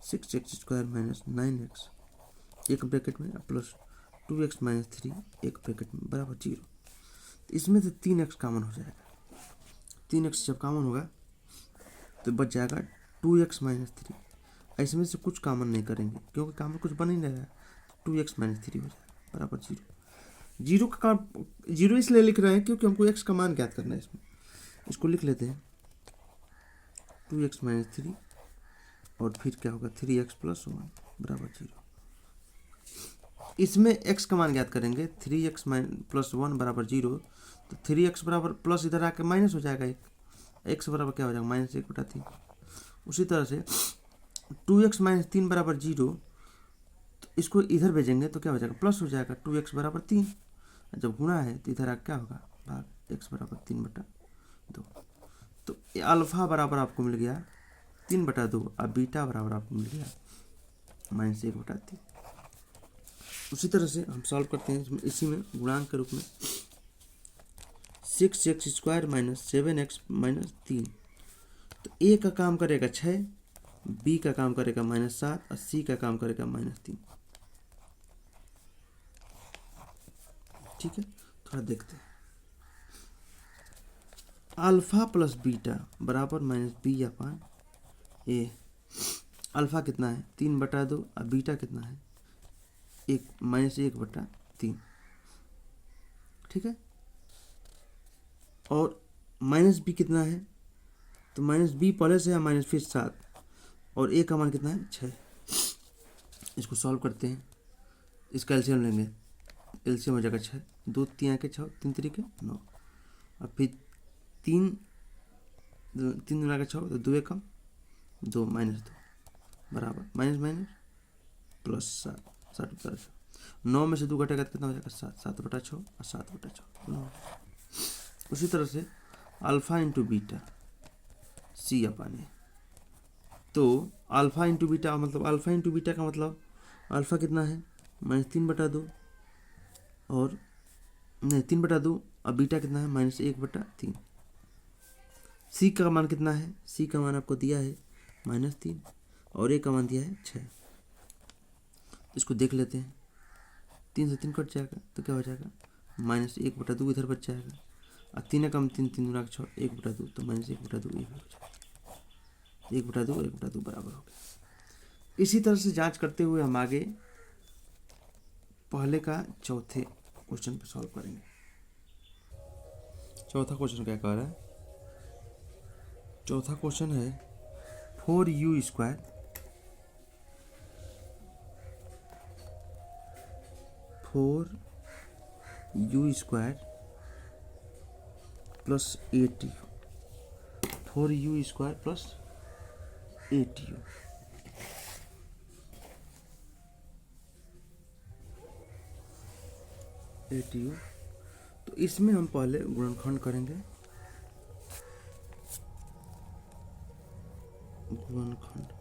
6x² माइनस 9x एक ब्रैकेट में प्लस 2x माइनस 3 एक ब्रैकेट में बराबर 0। तो इसमें से 3x कॉमन हो जाएगा। 3x जब कॉमन होगा तो बच जाएगा 2x माइनस 3। इसमें से कुछ कॉमन नहीं करेंगे क्योंकि कॉमन कुछ बन ही नहीं रहा है। 2x माइनस 3 हो जाएगा बराबर 0। जीरो इसलिए लिख रहे हैं क्योंकि हमको x का मान ज्ञात करना है। इसमें इसको लिख लेते हैं 2x माइनस 3 और फिर क्या होगा 3x प्लस 1 बराबर 0। इसमें x का मान ज्ञात करेंगे 3x प्लस 1 बराबर 0। तो 3x बराबर प्लस इधर आके माइनस हो जाएगा 1, x बराबर क्या हो जाएगा -1/3। उसी तरह से 2x माइनस 3 बराबर 0। तो इसको इधर भेजेंगे तो क्या हो जाएगा प्लस हो जाएगा 2x बराबर 3। जब गुणा है तो इधर आके क्या होगा भाग x बराबर 3/2। तो अल्फ़ा बराबर आपको मिल गया 3/2, अब बीटा बराबर आपको मिल गया -1/3। उसी तरह से हम सॉल्व करते हैं इसी में गुणांक के रूप में 6x² - 7x - 3। तो ए का काम करेगा 6, बी का काम करेगा -7 और सी का काम करेगा -3। ठीक है, थोड़ा देखते हैं। अल्फा प्लस बीटा बराबर -b/a। अल्फा कितना है 3/2 और बीटा कितना है 1/3। ठीक है, और -b कितना है, तो -b पहले से है माइनस फिर 7 और a का मान कितना है 6। इसको सॉल्व करते हैं, इसका एलसीएम लेंगे। एलसीएम हो जाएगा 6, 2 3 के 6, 3 3 के 9, और फिर 3 3 के 6 तो 2 एकम 2 -2 बराबर माइनस प्लस 7 9 में से 2 घटेगा तो कितना हो जाएगा 7/6 और 7/6 9। उसी तरह से अल्फा इंटू बीटा c/a। तो अल्फा इंटू बीटा मतलब अल्फा इंटू बीटा का मतलब अल्फा कितना है -3/2 और नहीं 3/2 और बीटा कितना है -1/3। सी का मान कितना है, सी का मान आपको दिया है -3 और ए का मान दिया है 6। इसको देख लेते हैं, 3 से 3 कट जाएगा तो क्या हो जाएगा -1/2 इधर बच जाएगा और 3 कम 3 3 गुना 6 1/2 तो -1/2 ये हो जाएगा 1/2 बराबर हो गया। इसी तरह से जांच करते हुए हम आगे पहले का चौथे क्वेश्चन पे सॉल्व करेंगे। चौथा क्वेश्चन क्या कह रहा है, चौथा क्वेश्चन है 4u² plus 8u 4u² plus 8u। तो इसमें हम पहले गुणनखंड करेंगे। गुणनखंड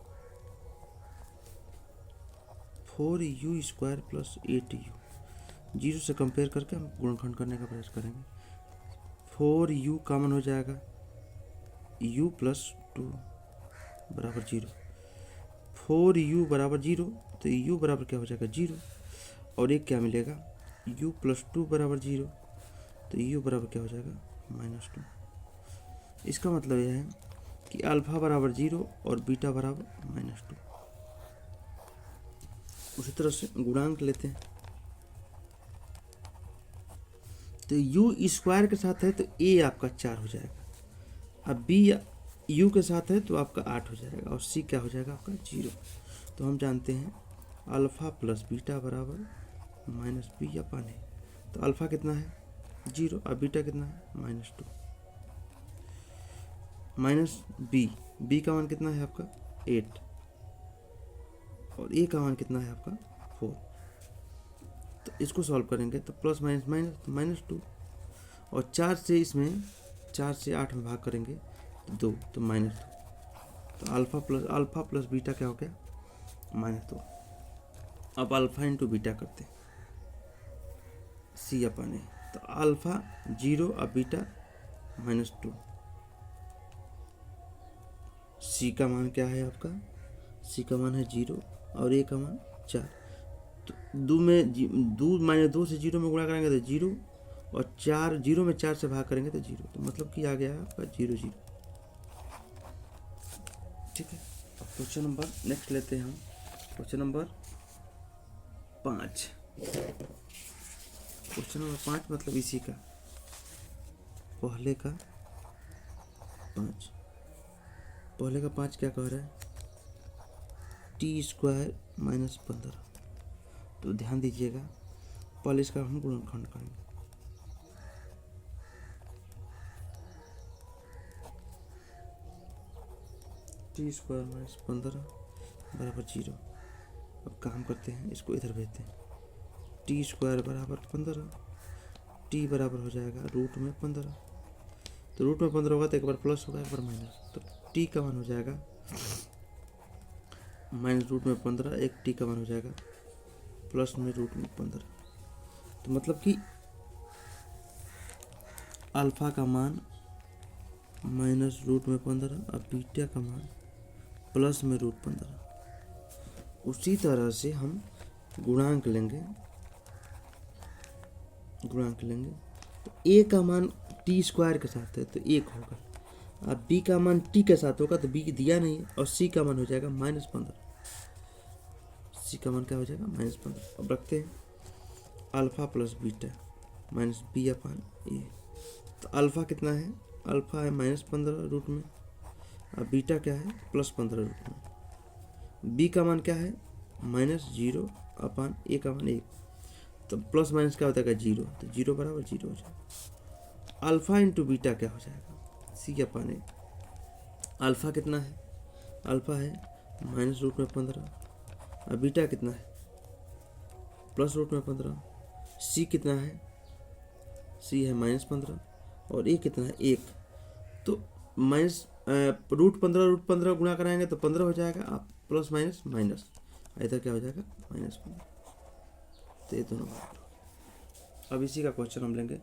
4u² प्लस 8u 0 से कंपेयर करके हम गुणनखंड करने का प्रयास करेंगे। 4u कॉमन हो जाएगा, u प्लस 2 बराबर 0। 4u बराबर 0 तो u बराबर क्या हो जाएगा 0 और एक क्या मिलेगा u प्लस 2 बराबर 0 तो u बराबर क्या हो जाएगा -2। इसका मतलब यह है कि अल्फा बराबर 0 और बीटा बराबर -2। उसी तरह से गुणांक लेते हैं, तो u² के साथ है तो a आपका 4 हो जाएगा, अब b u के साथ है तो आपका 8 हो जाएगा और c क्या हो जाएगा आपका 0। तो हम जानते हैं अल्फा प्लस बीटा बराबर -b/a। तो अल्फा कितना है 0 और बीटा कितना है -2 b का मान कितना है आपका 8 और a का मान कितना है आपका 4। तो इसको सॉल्व करेंगे तो प्लस माइनस -2 और 4 से इसमें 4 से 8 में भाग करेंगे तो 2 तो -2। तो अल्फा प्लस बीटा क्या हो गया -2। अब अल्फा इंटू बीटा करते हैं c/a। तो अल्फा 0 और बीटा -2। c का मान क्या है आपका, c का मान है 0 और a का मान 4। तो 2 से 0 में गुणा करेंगे तो 0 और 0 में 4 से भाग करेंगे तो 0। तो मतलब कि आ गया है आपका 0 0। ठीक है, अब क्वेश्चन नंबर नेक्स्ट लेते हैं हम, क्वेश्चन नंबर 5। क्वेश्चन नंबर 5 मतलब इसी का पहले का 5 क्या कह रहा है t² - 15। तो ध्यान दीजिएगा पहले इसका हम गुणनखंड करेंगे। t² - 15 बराबर 0। अब काम करते हैं, इसको इधर भेजते हैं। t² बराबर 15, t बराबर हो जाएगा रूट में 15। तो रूट में 15 होगा तो एक बार प्लस होगा एक बार माइनस, तो t का मान हो जाएगा माइनस रूट में 15, एक टी का मान हो जाएगा प्लस में रूट में 15। तो मतलब कि अल्फा का मान माइनस रूट में 15 और बीटा का मान प्लस में रूट 15। उसी तरह से हम गुणांक लेंगे तो ए का मान टी स्क्वायर के साथ है तो 1 होगा, अब बी का मान टी के साथ होगा तो बी दिया नहीं है, और सी का मान हो जाएगा -15। सी का मान क्या हो जाएगा -15। अब रखते हैं alpha plus beta minus B upon A. तो अल्फा कितना है, अल्फा है -15 रूट में, अब बीटा क्या है +15 रूट में। बी का मान क्या है -0 अपान ए का मान 1, तो प्लस माइनस क्या होता है 0, तो 0 बराबर 0 हो जाएगा। अल्फा इंटू बीटा क्या हो जाएगा सी अपान ए। अल्फा कितना है, अल्फा है माइनस रूट में 15, और बीटा कितना है प्लस रूट में 15। सी कितना है, सी है -15 और ए कितना है 1, तो माइनस रूट 15 गुणा कराएंगे तो 15 हो जाएगा, आप प्लस माइनस माइनस, इधर क्या हो जाएगा -15। तो ये दोनों बराबर। अब इसी का क्वेश्चन हम लेंगे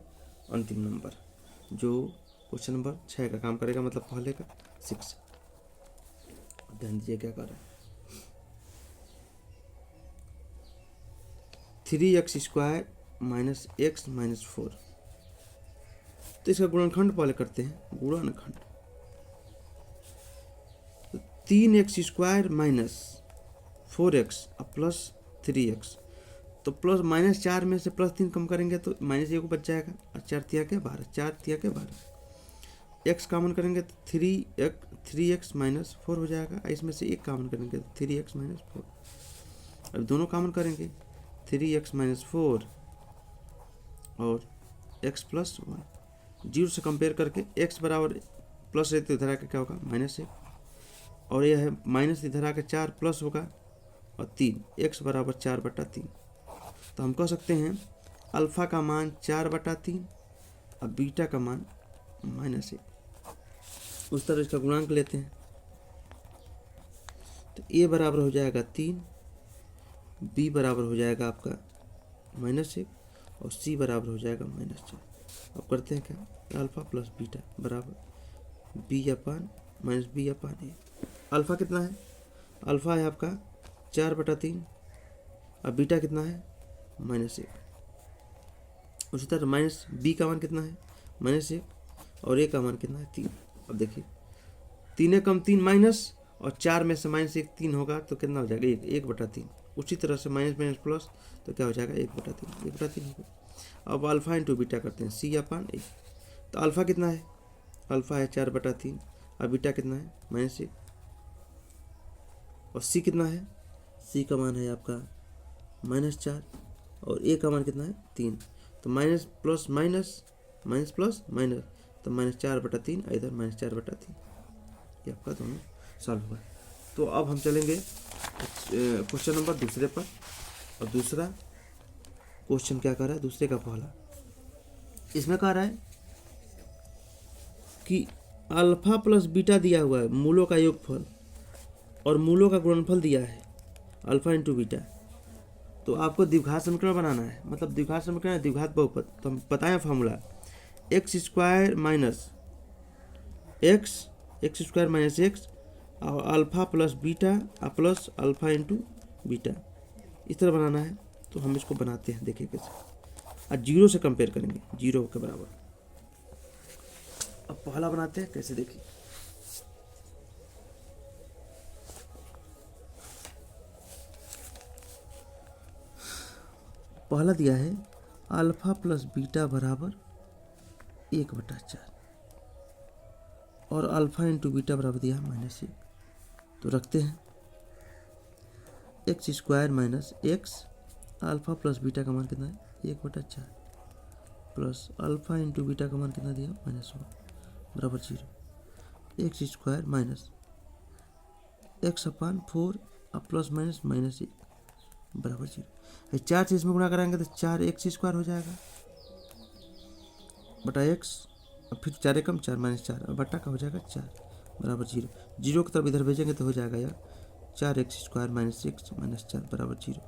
अंतिम नंबर, जो क्वेश्चन नंबर 6 का काम करेगा, मतलब पहले का 6। ध्यान दीजिए क्या कर रहा है। 3x² minus x minus 4। तो इसका गुणनखंड पहले करते हैं, गुणनखंड। तो 3x² minus 4x plus 3x, तो प्लस -4 में से +3 कम करेंगे तो -1 बच जाएगा, और 4 तिया के 12, 4 तिया के 12। x कॉमन करेंगे तो 3x माइनस 4 हो जाएगा, इसमें से 1 कॉमन करेंगे तो 3x माइनस 4। अब दोनों कॉमन करेंगे 3x माइनस 4 और x प्लस 1, 0 से कंपेयर करके x बराबर प्लस रहते इधर आके क्या होगा -1, और यह है माइनस इधर आके 4 प्लस होगा और 3, x बराबर 4/3। तो हम कह सकते हैं अल्फा का मान 4/3 और बीटा का मान -1। उस तरह इसका गुणांक लेते हैं तो a बराबर हो जाएगा 3, b बराबर हो जाएगा आपका -1 और c बराबर हो जाएगा -4। अब करते हैं क्या, अल्फा प्लस बीटा बराबर b अपान -b/a। अल्फा कितना है, अल्फा है आपका 4/3 और बीटा कितना है -1। उसी तरह माइनस बी का मान कितना है -1 और ए का मान कितना है 3। अब देखिए 3 कम 3 माइनस, और 4 में से -1 3 होगा तो कितना हो जाएगा 1/3। उसी तरह से माइनस माइनस प्लस तो क्या हो जाएगा 1/3 होगा। अब अल्फा इंटू बीटा करते हैं सी अपान ए। तो अल्फा कितना है, अल्फा है 4/3 और बीटा कितना है -1, और सी कितना है, सी का मान है आपका -4 और ए का मान कितना है 3। तो माइनस प्लस माइनस तो -4/3, इधर -4/3। ये आपका दोनों सॉल्व हुआ। तो अब हम चलेंगे क्वेश्चन नंबर दूसरे पर, और दूसरा क्वेश्चन क्या कर रहा है, दूसरे का पहला इसमें कह रहा है कि अल्फा प्लस बीटा दिया हुआ है, मूलों का योगफल और मूलों का गुणनफल दिया है अल्फा इंटू बीटा। तो आपको द्विघात समीकरण बनाना है, मतलब द्विघात समीकरण है द्विघात बहुपद। तो हम बताएं फॉर्मूला x² माइनस x और alpha plus beta plus alpha into beta, इस तरह बनाना है। तो हम इसको बनाते हैं, देखिए कैसे, और 0 से कंपेयर करेंगे 0 के बराबर। अब पहला बनाते हैं कैसे, देखिए पहला दिया है अल्फा प्लस बीटा बराबर 1/4 और अल्फा इंटू बीटा बराबर दिया है -1। तो रखते हैं x² minus x, alpha plus beta का मान कितना है 1/4 प्लस अल्फा इंटू बीटा का मान कितना दिया -1 बराबर 0। x² माइनस x अपान 4 प्लस माइनस -1 बराबर 0। 4 से इसमें गुणा कराएंगे तो 4x² हो जाएगा बटा x, और फिर 4 कम 4 -4 और बटा का हो जाएगा 4 बराबर 0। 0 की तरफ इधर भेजेंगे तो हो जाएगा यार 4x² - x - 4 बराबर 0।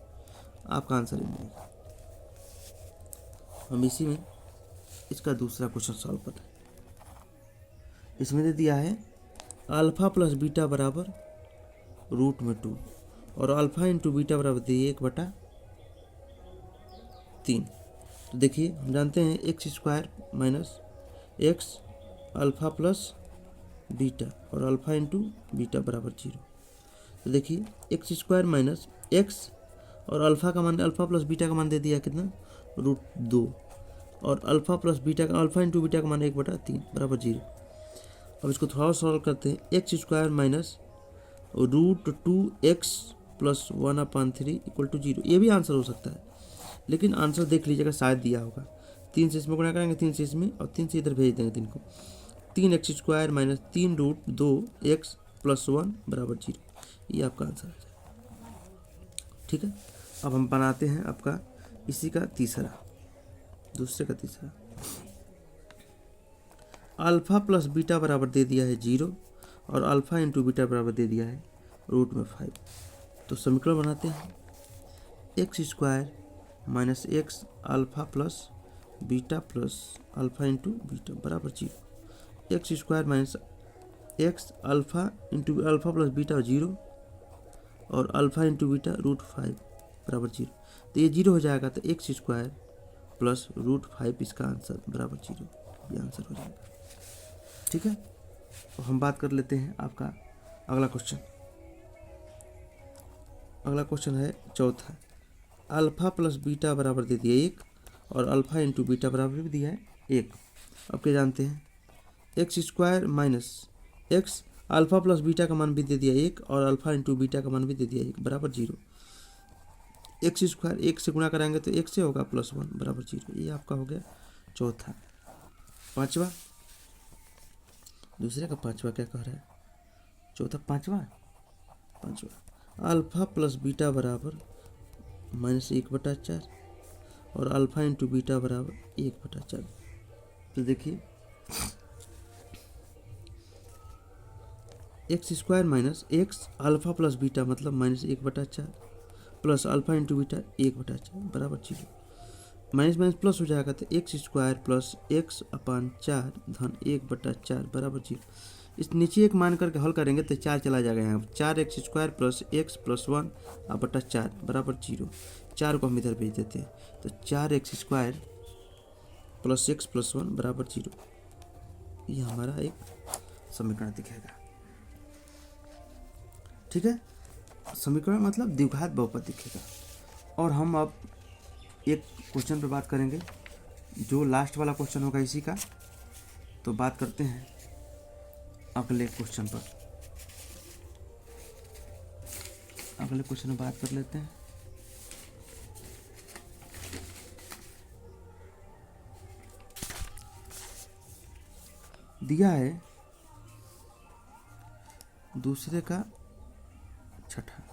आपका आंसर ये मिलेगा। हम इसी में इसका दूसरा क्वेश्चन सॉल्व कर रहे हैं। इसमें दे दिया है अल्फा प्लस बीटा बराबर √2 और अल्फा इंटू बीटा बराबर दिए 1/3। तो देखिए हम जानते हैं x² - x alpha plus beta और अल्फा इंटू बीटा बराबर 0। तो देखिए x² - x और अल्फा का मान, अल्फा प्लस बीटा का मान दे दिया कितना √2 और अल्फा प्लस बीटा का, अल्फा इंटू बीटा का मान 1/3 बराबर 0। अब इसको थोड़ा सॉल्व करते हैं। x² - √2x + 1/3 = 0। ये भी आंसर हो सकता है, लेकिन आंसर देख लीजिएगा शायद दिया होगा। 3 से इसमें गुणा करेंगे, 3 से इसमें और 3 से इधर भेज देंगे 3 को। 3x² - 3√2x + 1 बराबर 0। ये आपका आंसर है। ठीक है, अब हम बनाते हैं आपका इसी का दूसरे का तीसरा। अल्फा प्लस बीटा बराबर दे दिया है 0 और अल्फा इंटू बीटा बराबर दे दिया है √5। तो समीकरण बनाते हैं x² - x alpha plus beta plus alpha into beta बराबर 0। x² - x alpha into alpha plus beta 0 और अल्फा इंटू बीटा √5 बराबर 0। तो ये 0 हो जाएगा, तो x² + √5 इसका आंसर बराबर 0। ये आंसर हो जाएगा। ठीक है, तो हम बात कर लेते हैं आपका अगला क्वेश्चन। अगला क्वेश्चन है चौथा। अल्फा प्लस बीटा बराबर दे दिया 1 और अल्फा इंटू बीटा बराबर भी दिया है 1। अब क्या जानते हैं x² - x alpha plus beta का मान भी दे दिया 1 और अल्फा इंटू बीटा का मान भी दे दिया 1 बराबर 0। x² 1 से गुणा कराएंगे तो 1 से होगा +1 बराबर 0। ये आपका हो गया चौथा। पांचवा, दूसरे का पांचवा क्या कह रहा है, चौथा पांचवा अल्फा प्लस बीटा बराबर -1/4 और अल्फा इंटू बीटा बराबर 1/4। तो देखिए x² - x alpha plus beta मतलब -1/4 प्लस अल्फा इंटू बीटा 1/4 बराबर 0। माइनस माइनस प्लस हो जाएगा, तो x² + x/4 धन 1/4 बराबर 0। इस नीचे एक मान करके हल करेंगे तो 4 चला जाएगा यहाँ। 4x² + x + 1/4 बराबर 0। 4 को हम इधर भेज देते हैं, तो 4x² + x + 1 बराबर 0। ये हमारा एक समीकरण दिखेगा। ठीक है, समीकरण मतलब द्विघात बहुपद दिखेगा। और हम अब एक क्वेश्चन पे बात करेंगे, जो लास्ट वाला क्वेश्चन होगा इसी का। तो बात करते हैं अगले क्वेश्चन पर। अगले क्वेश्चन में बात कर लेते हैं। दिया है दूसरे का छठा,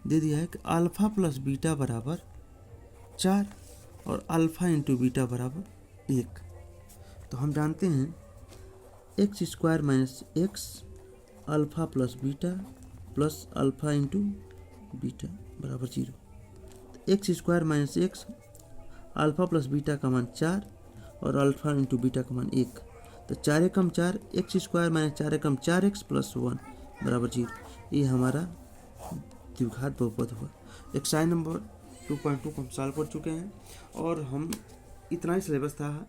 दे दिया है कि अल्फा प्लस बीटा बराबर 4 और अल्फा इंटू बीटा बराबर 1। तो हम जानते हैं x² - x alpha plus beta plus alpha into beta बराबर 0। x² - x alpha plus beta का मान 4 और अल्फा इंटू बीटा का मान 1। तो 4 × 4 x² - 4 × 4x + 1 बराबर 0। ये हमारा द्विघात बहुपद हुआ। एक्सरसाइज नंबर 2.2 को हम सॉल्व कर चुके हैं और हम इतना ही सिलेबस था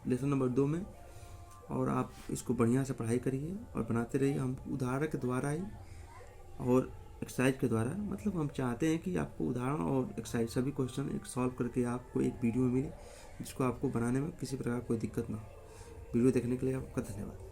लेसन नंबर 2 में। और आप इसको बढ़िया से पढ़ाई करिए और बनाते रहिए। हम उदाहरण के द्वारा ही और एक्सरसाइज के द्वारा, मतलब हम चाहते हैं कि आपको उदाहरण और एक्सरसाइज सभी क्वेश्चन एक सॉल्व करके आपको एक वीडियो में मिले, जिसको आपको बनाने में किसी प्रकार कोई दिक्कत ना हो। वीडियो देखने के लिए आपका धन्यवाद।